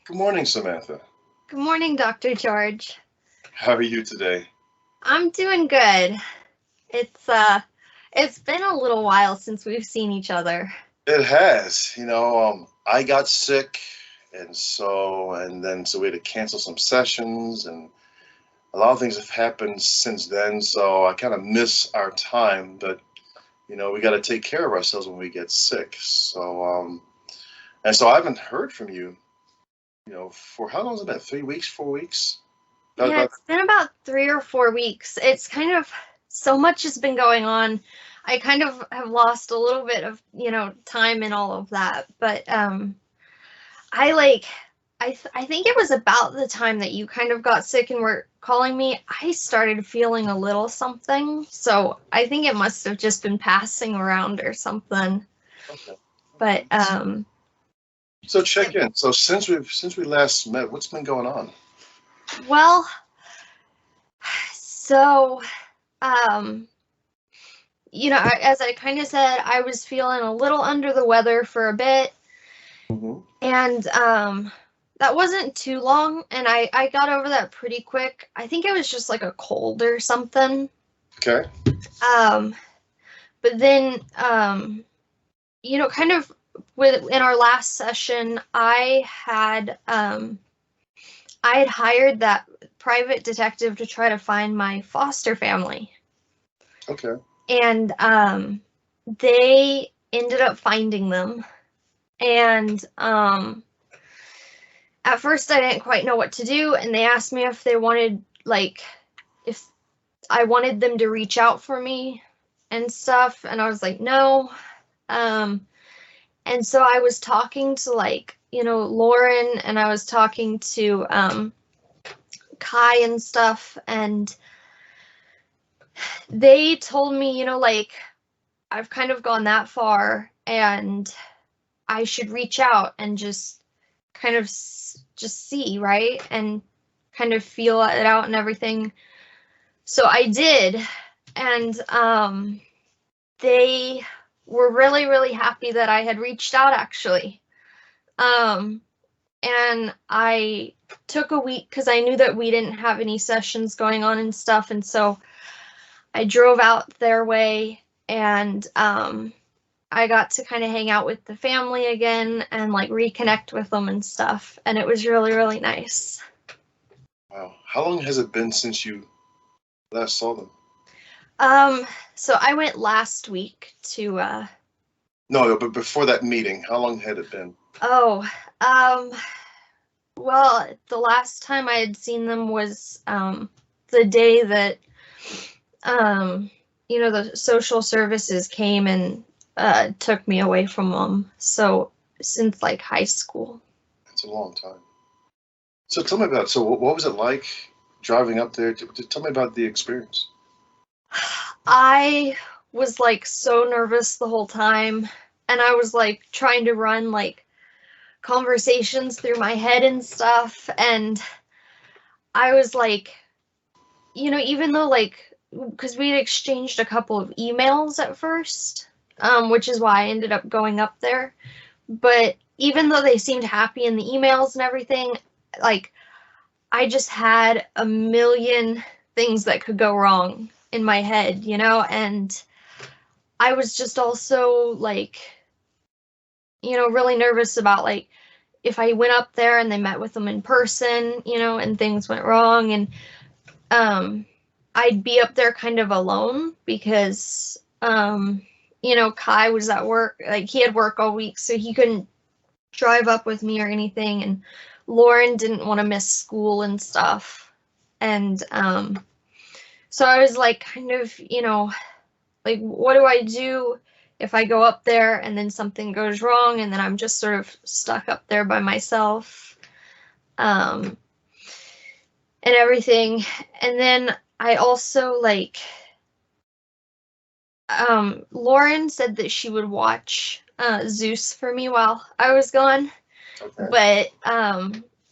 Good morning, Samantha. Good morning, Dr. George. How are you today? I'm doing good. It's uh it's been a little while since we've seen each other. It has. I got sick, and then we had to cancel some sessions, and a lot of things have happened since then. So I kind of miss our time, but we got to take care of ourselves when we get sick. So I haven't heard from you. For how long has it been? 3 weeks, 4 weeks? Yeah, About it's been about 3 or 4 weeks. It's kind of so much has been going on. I kind of have lost a little bit of, time in all of that. But I like I think it was about the time that you kind of got sick and were calling me. I started feeling a little something. So I think it must have just been passing around or something. okay. But So check in. So since we last met, what's been going on? well, so um as I kind of said, I was feeling a little under the weather for a bit, Hmm. and that wasn't too long, and I got over that pretty quick. I think it was just like a cold or something. Okay. Um but then kind of with in our last session, I had hired that private detective to try to find my foster family. Okay. And they ended up finding them. And at first I didn't quite know what to do, and they asked me if they wanted, like, if I wanted them to reach out for me and stuff, and I was like, no. And so I was talking to, like, Lauren, and I was talking to Kai and stuff, and they told me, like, I've kind of gone that far, and I should reach out and just kind of just see, right? And kind of feel it out and everything. So I did, and they were really, really happy that I had reached out, actually. Um, and I took a week because I knew that we didn't have any sessions going on and stuff, and so I drove out their way, and I got to kind of hang out with the family again and like reconnect with them and stuff. And it was really, really nice. Wow. How long has it been since you last saw them? Um, so I went last week to No, but before that meeting, how long had it been? oh, um well, the last time I had seen them was the day that um the social services came and took me away from them. So since like high school. It's a long time. So tell me about. So what was it like driving up there? Tell me about the experience. I was like so nervous the whole time, and I was like trying to run like conversations through my head and stuff, and I was like, even though, like, because we had exchanged a couple of emails at first, which is why I ended up going up there. But even though they seemed happy in the emails and everything, like, I just had a million things that could go wrong in my head, and I was just also like, really nervous about, like, if I went up there and they met with them in person, and things went wrong, and I'd be up there kind of alone because Kai was at work, like he had work all week, so he couldn't drive up with me or anything, and Lauren didn't want to miss school and stuff. And so I was like, kind of, like, what do I do if I go up there and then something goes wrong and then I'm just sort of stuck up there by myself, and everything. And then I also, like, Lauren said that she would watch Zeus for me while I was gone, Okay. but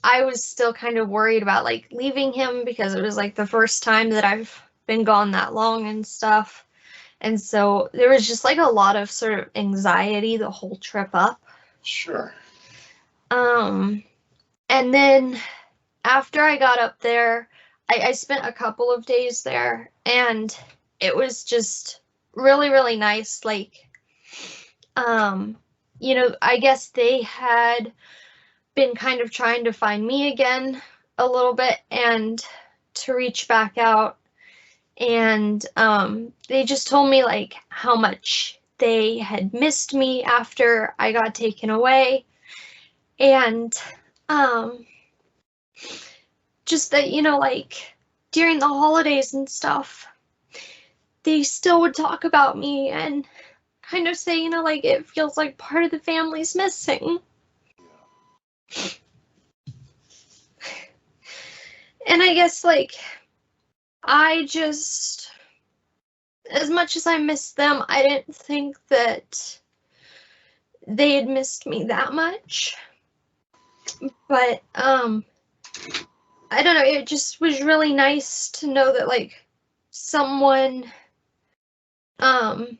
I was still kind of worried about like leaving him because it was like the first time that I've been gone that long and stuff. And so there was just like a lot of sort of anxiety the whole trip up. Sure. Um And then after I got up there, I spent a couple of days there, and it was just really, really nice. Like, I guess they had been kind of trying to find me again a little bit and to reach back out. And they just told me like how much they had missed me after I got taken away. And just that, like during the holidays and stuff, they still would talk about me and kind of say, like it feels like part of the family's missing. And I guess like I just, as much as I missed them, I didn't think that they had missed me that much. But I don't know, it just was really nice to know that like someone kind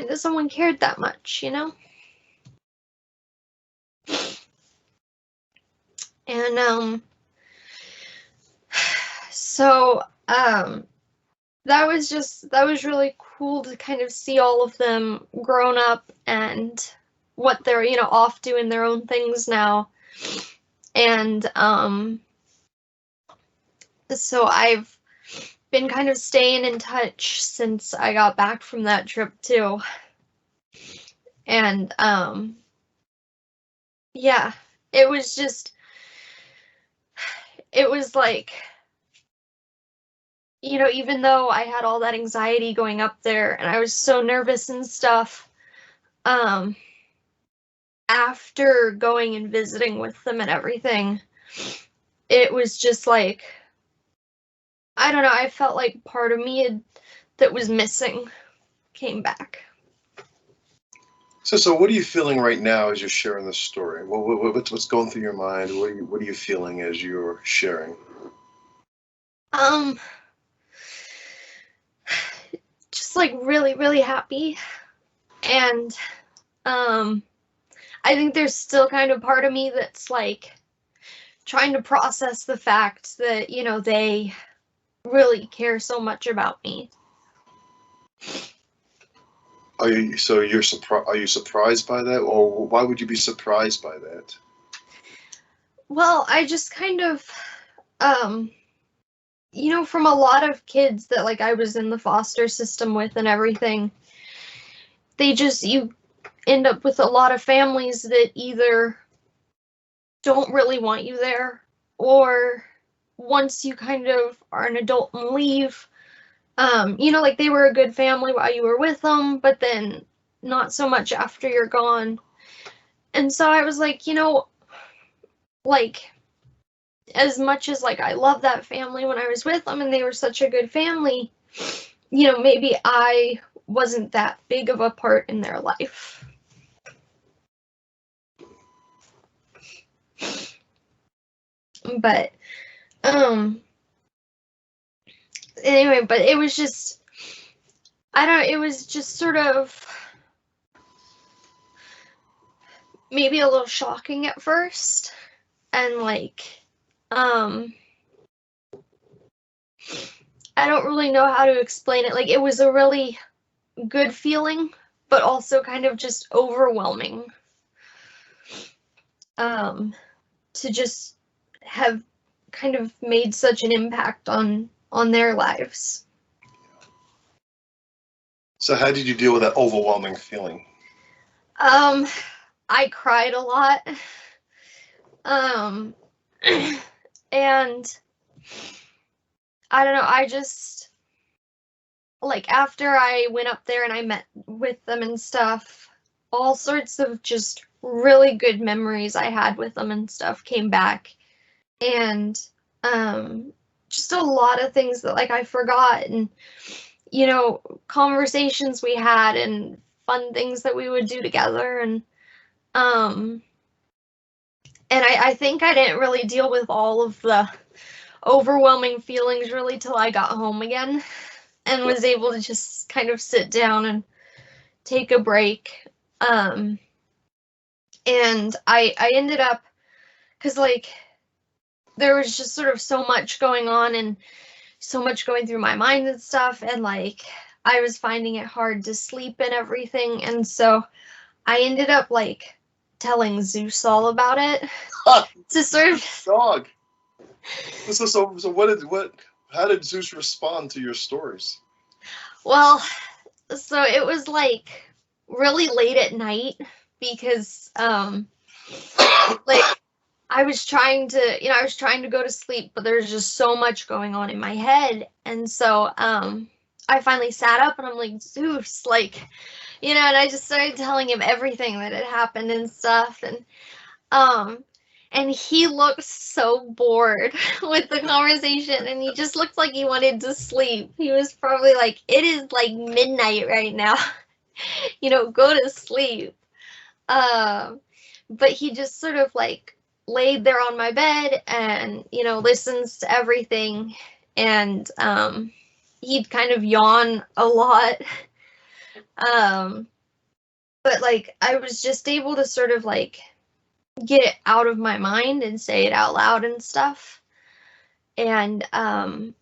of someone cared that much, And so that was really cool to kind of see all of them grown up and what they're, off doing their own things now. And so I've been kind of staying in touch since I got back from that trip too. And yeah, it was like, even though I had all that anxiety going up there and I was so nervous and stuff, after going and visiting with them and everything, it was just like, I don't know, I felt like part of me that was missing came back. So what are you feeling right now as you're sharing this story? What's going through your mind? What are you feeling as you're sharing? Just like really, really happy. And I think there's still kind of part of me that's like trying to process the fact that, they really care so much about me. Are you surprised by that, or why would you be surprised by that? Well, I just kind of from a lot of kids that like I was in the foster system with and everything, you end up with a lot of families that either don't really want you there, or once you kind of are an adult and leave, like they were a good family while you were with them, but then not so much after you're gone. And so I was like, like as much as like I love that family when I was with them and they were such a good family, maybe I wasn't that big of a part in their life. But anyway, but it was just, I don't know, it was just sort of maybe a little shocking at first, and like I don't really know how to explain it. Like it was a really good feeling, but also kind of just overwhelming to just have kind of made such an impact on their lives. So how did you deal with that overwhelming feeling? I cried a lot. And I don't know, I just, like, after I went up there and I met with them and stuff, all sorts of just really good memories I had with them and stuff came back. And just a lot of things that like I forgot, and conversations we had and fun things that we would do together. And I think I didn't really deal with all of the overwhelming feelings really till I got home again and was able to just kind of sit down and take a break. And I ended up because like there was just sort of so much going on and so much going through my mind and stuff, and like I was finding it hard to sleep and everything, and so I ended up like telling Zeus all about it to sort of Dog. So how did Zeus respond to your stories? well, so it was like really late at night because like I was trying to, I was trying to go to sleep, but there's just so much going on in my head. And so I finally sat up and I'm like, Zeus, like, and I just started telling him everything that had happened and stuff. And he looked so bored with the conversation, and he just looked like he wanted to sleep. He was probably like, it is like midnight right now. Go to sleep. But he just sort of like laid there on my bed and, listens to everything. And he'd kind of yawn a lot. But like I was just able to sort of like get it out of my mind and say it out loud and stuff. And then,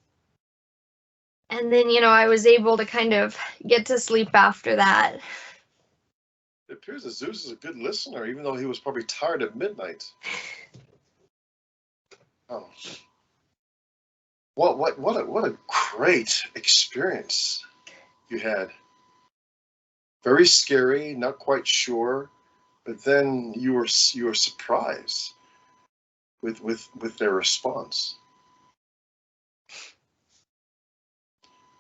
I was able to kind of get to sleep after that. It appears that Zeus is a good listener, even though he was probably tired at midnight. Oh. What a great experience you had. Very scary, not quite sure, but then you were surprised with their response.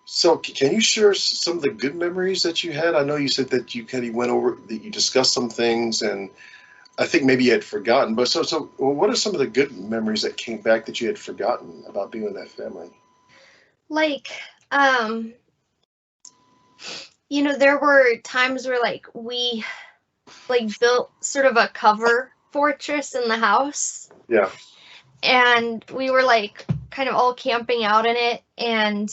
So can you share some of the good memories that you had? I know you said that you went over, that you discussed some things, and I think maybe you had forgotten. But so what are some of the good memories that came back that you had forgotten about being with that family? Like, there were times where like we like built sort of a cover fortress in the house. Yeah. And we were like kind of all camping out in it, and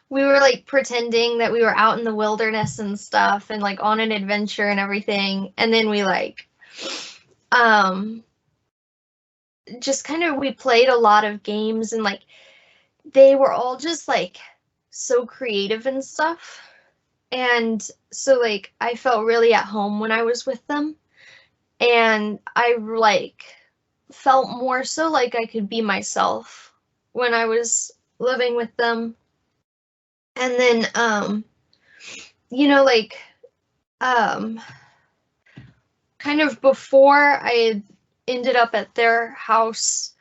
we were like pretending that we were out in the wilderness and stuff and like on an adventure and everything. And then we like just kind of we played a lot of games, and like they were all just like so creative and stuff. And so like I felt really at home when I was with them, and I like felt more so like I could be myself when I was living with them. And then like kind of before I had ended up at their house,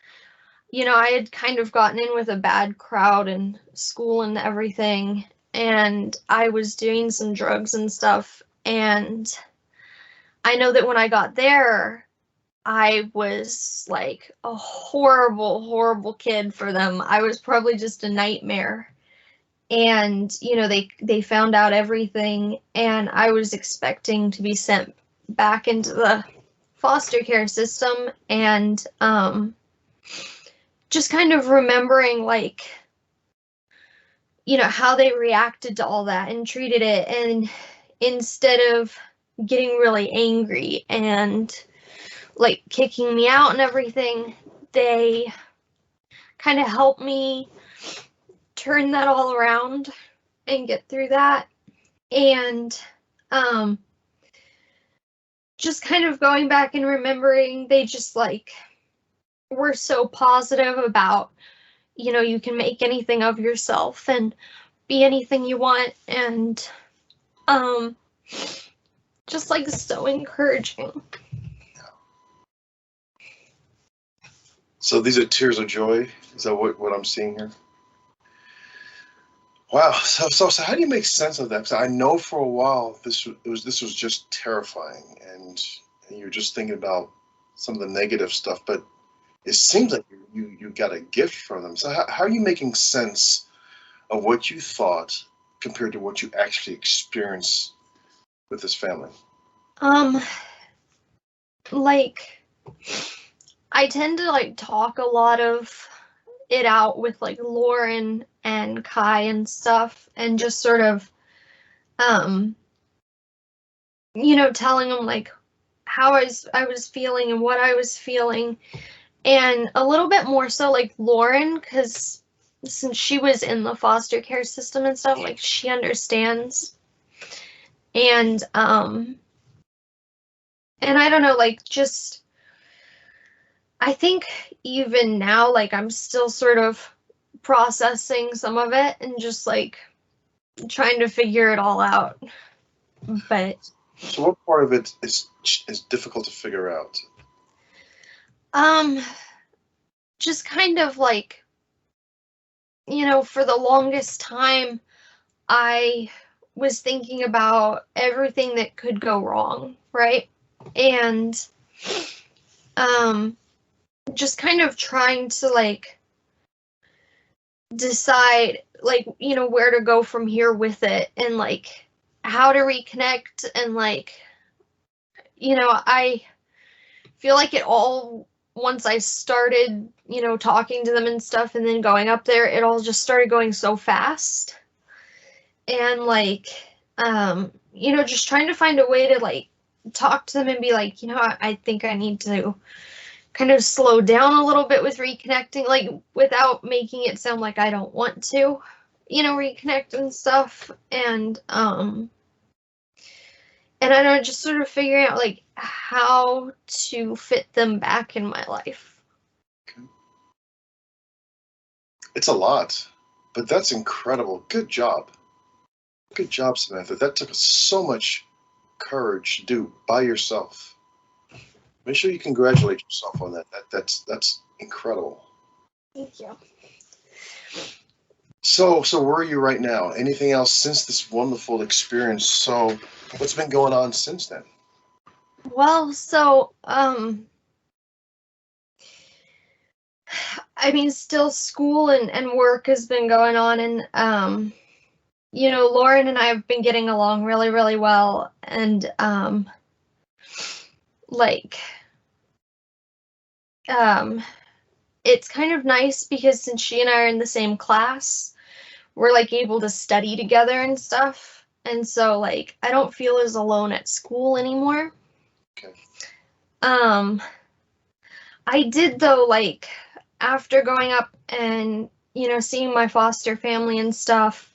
I had kind of gotten in with a bad crowd in school and everything, and I was doing some drugs and stuff. And I know that when I got there, I was like a horrible, horrible kid for them. I was probably just a nightmare. And, they found out everything, and I was expecting to be sent back into the foster care system. And just kind of remembering like, how they reacted to all that and treated it. And instead of getting really angry and like kicking me out and everything, they kind of helped me turn that all around and get through that. And just kind of going back and remembering, they just like were so positive about, you can make anything of yourself and be anything you want. And just like so encouraging. So these are tears of joy. Is that what I'm seeing here? Wow. So how do you make sense of that? Because I know for a while this was just terrifying, and you're just thinking about some of the negative stuff. But it seems like you got a gift from them. So how are you making sense of what you thought compared to what you actually experienced with this family? Like I tend to like talk a lot of it out with like Lauren and Kai and stuff, and just sort of telling them like how I was feeling and what I was feeling, and a little bit more so like Lauren, because since she was in the foster care system and stuff, like she understands. And I don't know, like just I think even now, like I'm still sort of processing some of it and just like trying to figure it all out. But So what part of it is difficult to figure out? just kind of like, for the longest time I was thinking about everything that could go wrong, right? And just kind of trying to like decide like, where to go from here with it, and like how to reconnect, and like, I feel like it all, once I started, talking to them and stuff and then going up there, it all just started going so fast. And like, just trying to find a way to like talk to them and be like, I think I need to kind of slow down a little bit with reconnecting, like without making it sound like I don't want to, reconnect and stuff. And I don't know, just sort of figuring out like how to fit them back in my life. Okay. It's a lot, but that's incredible. Good job. Good job, Samantha. That took so much courage to do by yourself. Make sure you congratulate yourself on that. That's incredible. Thank you. So where are you right now? Anything else since this wonderful experience? So what's been going on since then? Well, so I mean, still school and work has been going on, and Lauren and I have been getting along really, really well, and like it's kind of nice because since she and I are in the same class, we're like able to study together and stuff. And so like I don't feel as alone at school anymore. Okay. I did though, like after growing up and seeing my foster family and stuff,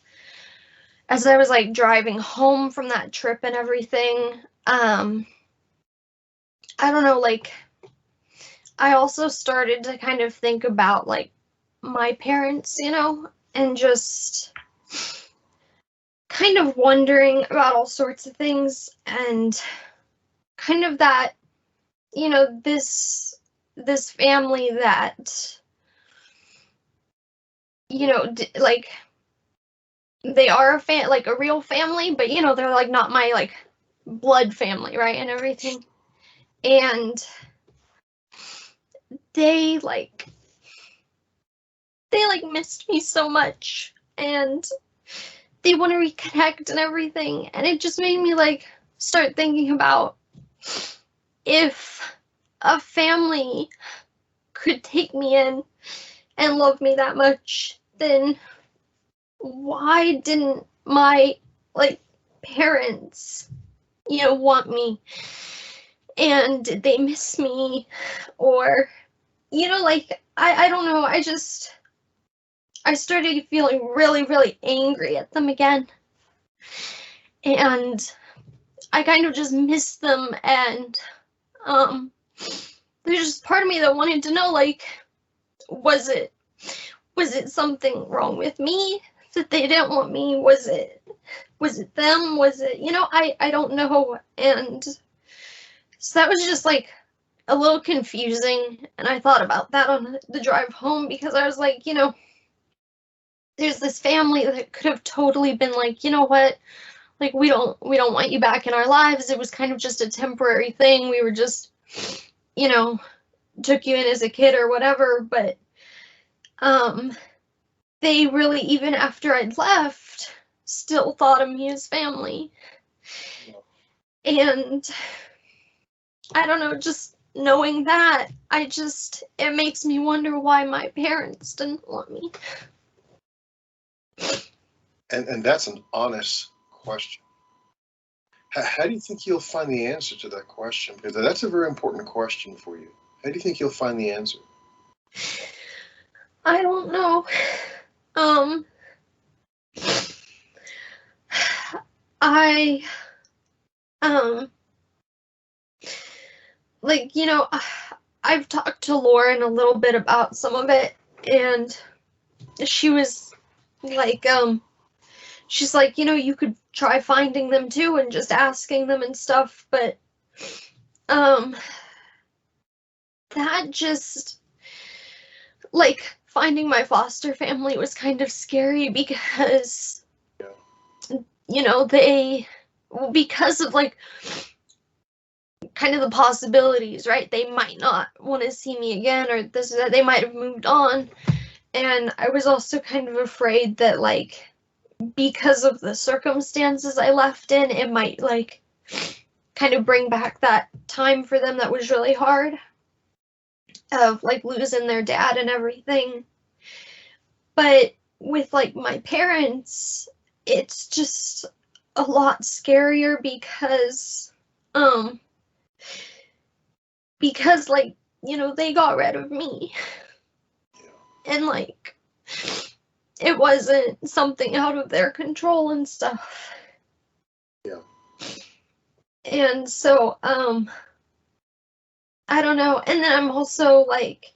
as I was like driving home from that trip and everything, I don't know, like I also started to kind of think about like my parents, and just kind of wondering about all sorts of things, and kind of that, this family that, like they are like a real family, but they're like not my like blood family, right? And everything. And they like missed me so much, and they want to reconnect and everything. And it just made me like start thinking about, if a family could take me in and love me that much, then why didn't my like parents, want me? And did they miss me? Or, like I don't know, I started feeling really, really angry at them again. And I kind of just missed them, and there's just part of me that wanted to know, like, was it something wrong with me that they didn't want me? Was it them? Was it, I don't know. And so that was just like a little confusing, and I thought about that on the drive home, because I was like, there's this family that could have totally been like, you know what, like we don't want you back in our lives. It was kind of just a temporary thing. We were just, took you in as a kid or whatever. But they really, even after I'd left, still thought of me as family. And I don't know, just knowing that, it makes me wonder why my parents didn't want me. And that's an honest question. How do you think you'll find the answer to that question? Because that's a very important question for you. How do you think you'll find the answer? I don't know. Um, I, um, like, I've talked to Lauren a little bit about some of it, and she was like, she's like, you could try finding them too and just asking them and stuff, but, um, that just, like, finding my foster family was kind of scary because, they, because of, like, kind of the possibilities, right? They might not want to see me again, or this or that. They might have moved on. And I was also kind of afraid that, like, because of the circumstances I left in, it might, like, kind of bring back that time for them that was really hard, of, like, losing their dad and everything. But with, like, my parents, it's just a lot scarier because, like, they got rid of me. And, like, it wasn't something out of their control and stuff. Yeah. And so, I don't know. And then I'm also, like,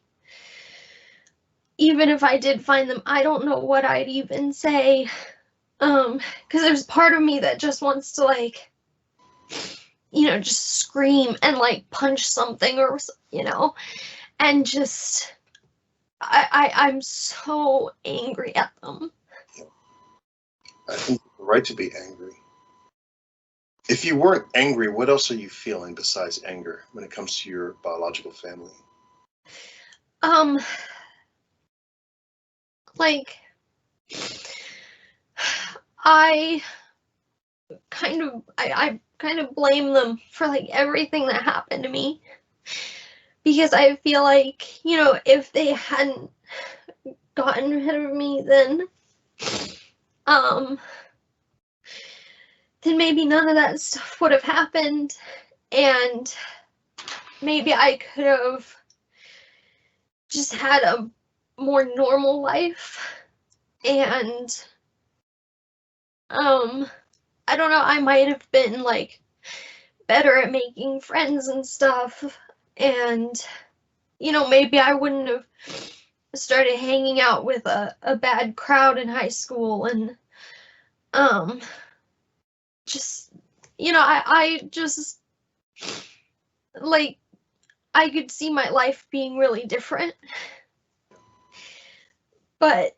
even if I did find them, I don't know what I'd even say. Because there's part of me that just wants to, like, just scream and, like, punch something or, and just, I'm so angry at them. I think you're right to be angry. If you weren't angry, what else are you feeling besides anger when it comes to your biological family? Like, I kind of blame them for, like, everything that happened to me, because I feel like, if they hadn't gotten rid of me, then maybe none of that stuff would have happened, and maybe I could have just had a more normal life, and I don't know, I might have been, like, better at making friends and stuff, and maybe I wouldn't have started hanging out with a bad crowd in high school, and just, I just, like, I could see my life being really different. But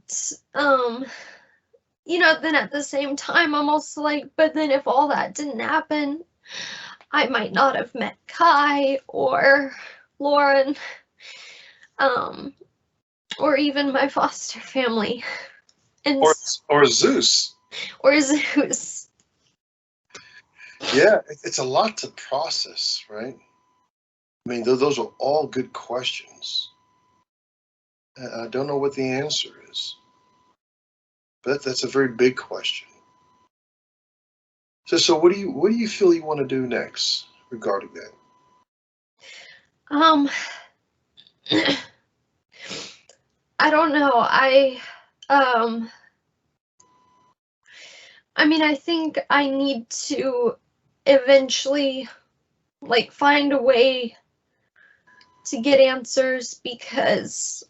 then at the same time, I'm also like, but then if all that didn't happen, I might not have met Kai or Lauren, or even my foster family, and or Zeus. Or Zeus. Yeah, it's a lot to process, right? I mean, those are all good questions. I don't know what the answer is, but that's a very big question. So what do you feel you want to do next regarding that? I don't know. I mean, I think I need to eventually, like, find a way to get answers, because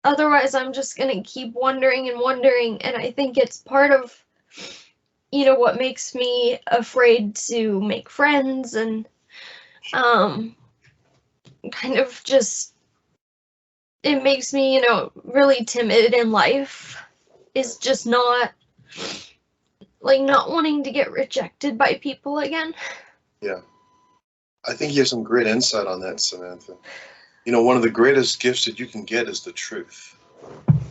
otherwise I'm just gonna keep wondering and wondering, and I think it's part of, what makes me afraid to make friends, and kind of just, it makes me, really timid in life, is just not wanting to get rejected by people again. Yeah, I think you have some great insight on that, Samantha. One of the greatest gifts that you can get is the truth. And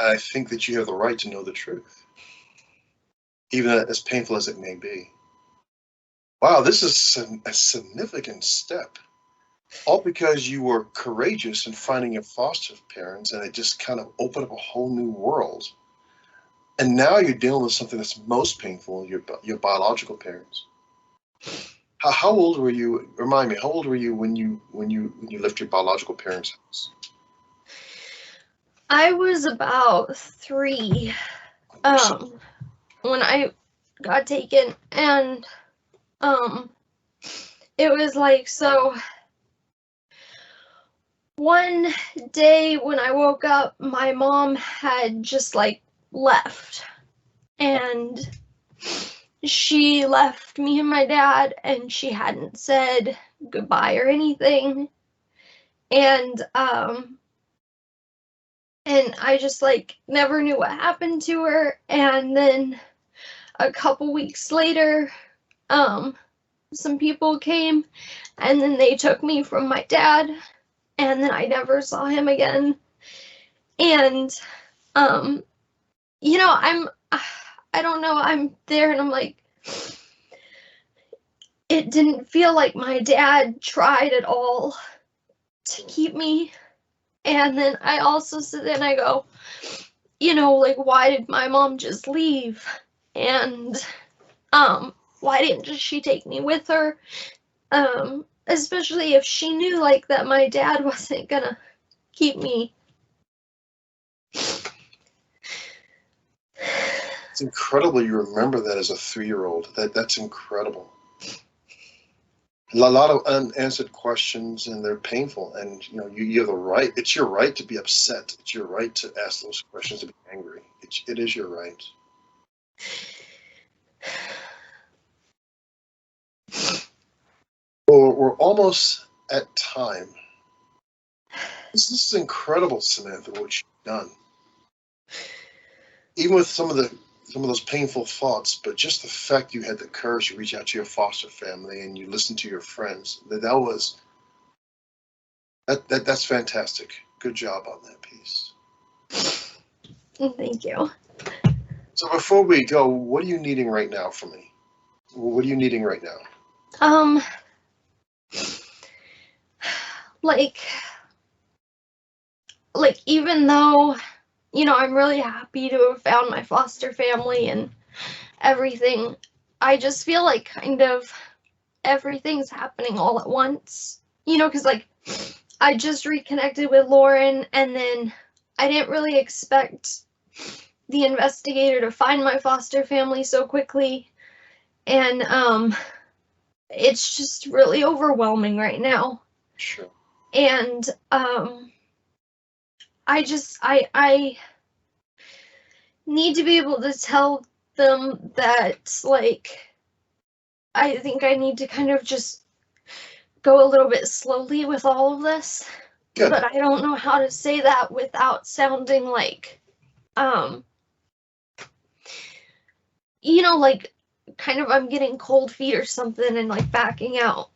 I think that you have the right to know the truth, even as painful as it may be. Wow, this is a significant step. All because you were courageous in finding your foster parents, and it just kind of opened up a whole new world. And now you're dealing with something that's most painful, your biological parents. How old were you? Remind me, how old were you when you left your biological parents' house? I was about 3 um when I got taken, and um it was like, so one day when I woke up, my mom had just like left, and she left me and my dad, and she hadn't said goodbye or anything. And and I just like never knew what happened to her. And then a couple weeks later, um some people came, and then they took me from my dad, and then I never saw him again. And um you know, I don't know, I'm there and I'm like, it didn't feel like my dad tried at all to keep me. And then I also sit there and I go, like, why did my mom just leave? And why didn't she take me with her? Especially if she knew like that my dad wasn't gonna keep me. It's incredible you remember that as a 3-year-old. That's incredible. A lot of unanswered questions, and they're painful. And you have the right. It's your right to be upset. It's your right to ask those questions, to be angry. It is your right. Well, we're almost at time. This is incredible, Samantha, what you've done. Even with some of those painful thoughts, but just the fact you had the courage to reach out to your foster family and you listened to your friends, that's fantastic. Good job on that piece. Thank you. So before we go, what are you needing right now from me? What are you needing right now? Like even though, I'm really happy to have found my foster family and everything, I just feel like kind of everything's happening all at once. Because like I just reconnected with Lauren, and then I didn't really expect the investigator to find my foster family so quickly. And it's just really overwhelming right now. Sure. And I need to be able to tell them that, like, I think I need to kind of just go a little bit slowly with all of this. Good. But I don't know how to say that without sounding like, like kind of I'm getting cold feet or something and like backing out.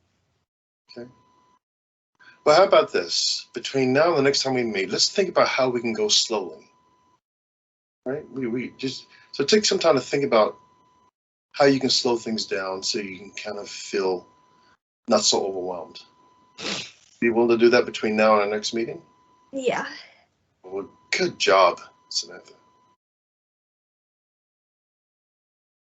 Okay. Well, how about this? Between now and the next time we meet, let's think about how we can go slowly. Right? We just so take some time to think about how you can slow things down so you can kind of feel not so overwhelmed. Be willing to do that between now and our next meeting? Yeah. Well, good job, Samantha.